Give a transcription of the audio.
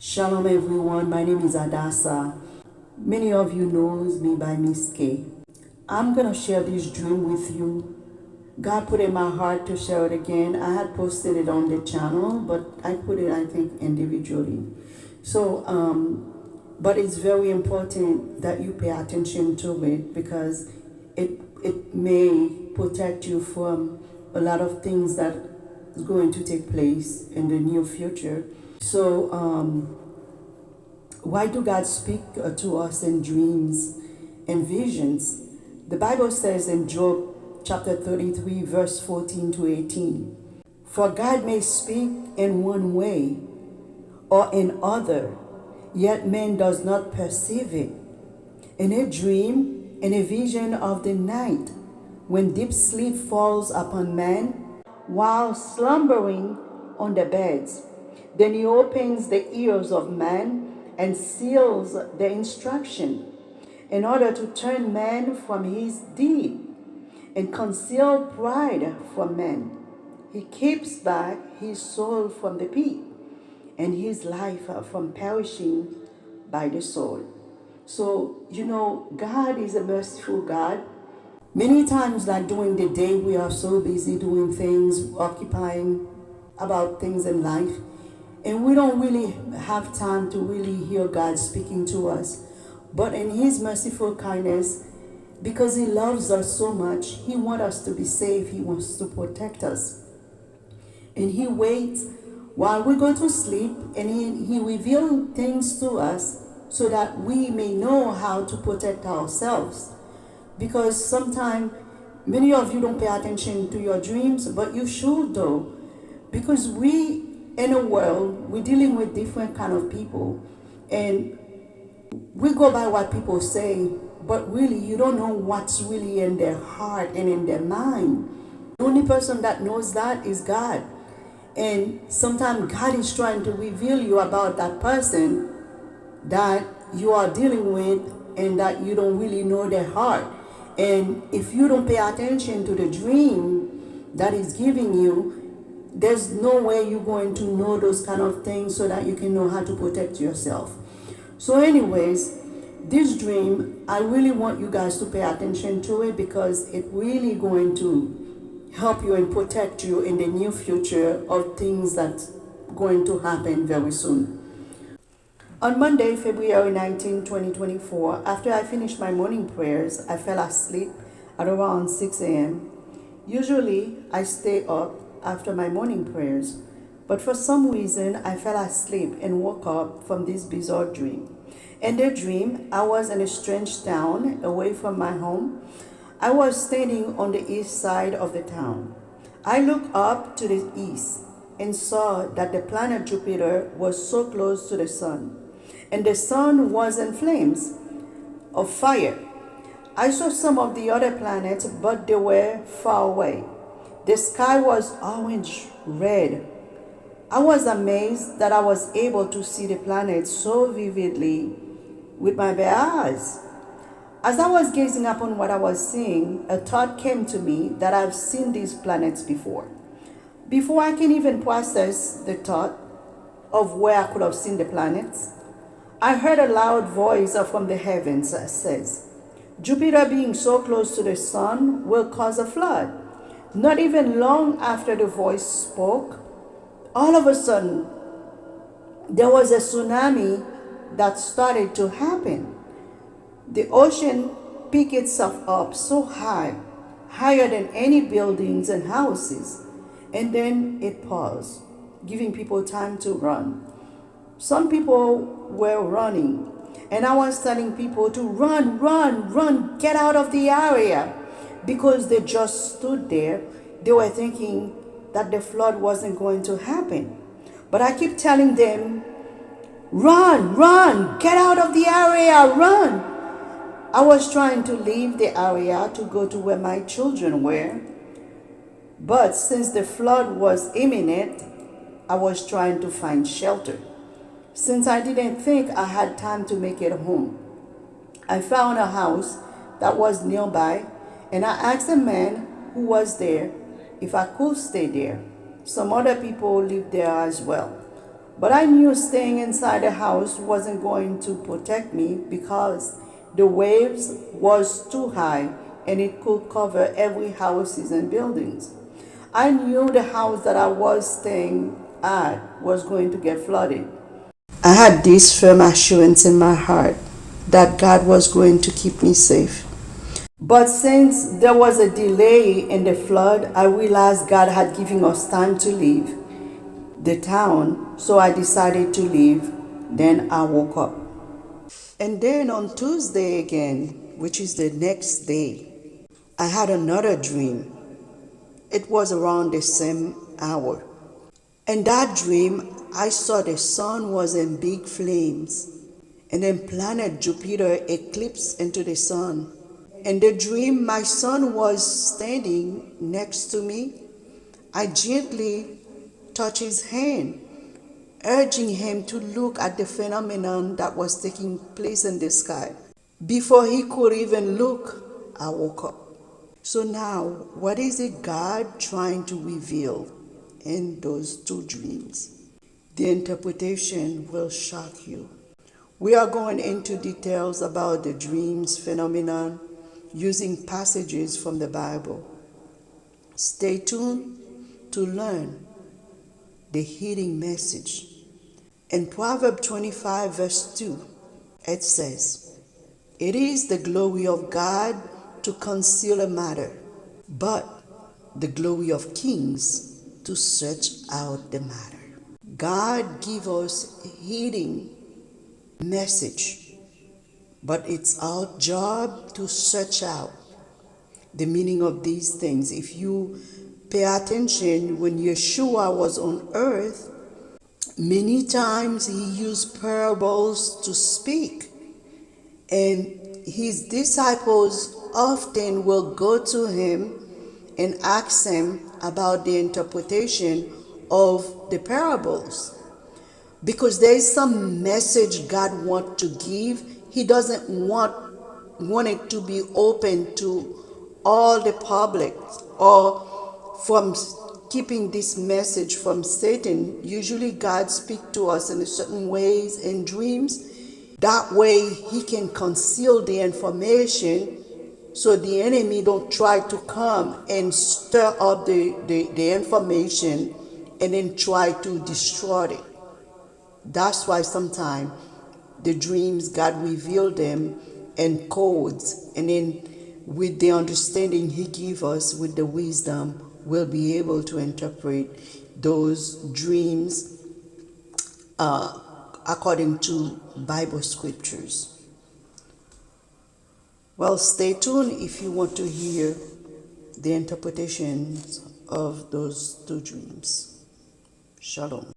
Shalom everyone, my name is Adasa. Many of you knows me by Miss K. I'm gonna share this dream with you. God put in my heart to share it again. I had posted it on the channel, but I put it, I think, individually. But it's very important that you pay attention to it because it may protect you from a lot of things that is going to take place in the near future. Why do God speak to us in dreams and visions? The Bible says in Job chapter 33, verse 14 to 18, "For God may speak in one way or in other, yet man does not perceive it. In a dream, in a vision of the night, when deep sleep falls upon man, while slumbering on the beds, then he opens the ears of man and seals the instruction, in order to turn man from his deed and conceal pride from man. He keeps back his soul from the pit and his life from perishing by the sword." So, God is a merciful God. Many times, like during the day, we are so busy doing things, occupying about things in life, and we don't really have time to really hear God speaking to us. But in His merciful kindness, because He loves us so much, He wants us to be safe. He wants to protect us. And He waits while we go to sleep, and He reveals things to us so that we may know how to protect ourselves. Because sometimes many of you don't pay attention to your dreams, but you should though. Because in a world, we're dealing with different kind of people, and we go by what people say, but really you don't know what's really in their heart and in their mind. The only person that knows that is God. And sometimes God is trying to reveal you about that person that you are dealing with and that you don't really know their heart. And if you don't pay attention to the dream that is giving you, there's no way you're going to know those kind of things so that you can know how to protect yourself. So anyways, this dream, I really want you guys to pay attention to it because it's really going to help you and protect you in the near future of things that's going to happen very soon. On Monday, February 19, 2024, after I finished my morning prayers, I fell asleep at around 6 a.m. Usually, I stay up after my morning prayers, but for some reason, I fell asleep and woke up from this bizarre dream. In the dream, I was in a strange town away from my home. I was standing on the east side of the town. I looked up to the east and saw that the planet Jupiter was so close to the sun, and the sun was in flames of fire. I saw some of the other planets, but they were far away. The sky was orange red. I was amazed that I was able to see the planets so vividly with my bare eyes. As I was gazing upon what I was seeing, a thought came to me that I've seen these planets before. Before I can even process the thought of where I could have seen the planets, I heard a loud voice from the heavens that says, "Jupiter being so close to the sun will cause a flood." Not even long after the voice spoke, all of a sudden, there was a tsunami that started to happen. The ocean picked itself up so high, higher than any buildings and houses, and then it paused, giving people time to run. Some people were running, and I was telling people to run, run, run, get out of the area, because they just stood there. They were thinking that the flood wasn't going to happen. But I keep telling them, run, run, get out of the area, run. I was trying to leave the area to go to where my children were. But since the flood was imminent, I was trying to find shelter. Since I didn't think I had time to make it home, I found a house that was nearby, and I asked a man who was there if I could stay there. Some other people lived there as well. But I knew staying inside the house wasn't going to protect me because the waves was too high and it could cover every houses and buildings. I knew the house that I was staying at was going to get flooded. I had this firm assurance in my heart that God was going to keep me safe. But since there was a delay in the flood, I realized God had given us time to leave the town, so I decided to leave. Then I woke up. And then on Tuesday again, which is the next day, I had another dream. It was around the same hour. In that dream, I saw the sun was in big flames, and then planet Jupiter eclipsed into the sun. In the dream, my son was standing next to me. I gently touched his hand, urging him to look at the phenomenon that was taking place in the sky. Before he could even look, I woke up. So now, what is it God trying to reveal in those two dreams? The interpretation will shock you. We are going into details about the dreams phenomenon using passages from the Bible. Stay tuned to learn the hidden message. In Proverbs 25 verse 2, it says, "It is the glory of God to conceal a matter, but the glory of kings to search out the matter." God gives us hidden message, but it's our job to search out the meaning of these things. If you pay attention, when Yeshua was on earth, many times he used parables to speak, and his disciples often will go to him and ask him about the interpretation of the parables, because there is some message God wants to give. He doesn't want it to be open to all the public, or from keeping this message from Satan. Usually God speaks to us in certain ways in dreams. That way he can conceal the information so the enemy don't try to come and stir up the information and then try to destroy it. That's why sometimes the dreams, God revealed them in codes, and then with the understanding he gives us, with the wisdom, we'll be able to interpret those dreams according to Bible scriptures. Well, stay tuned if you want to hear the interpretations of those two dreams. Shalom.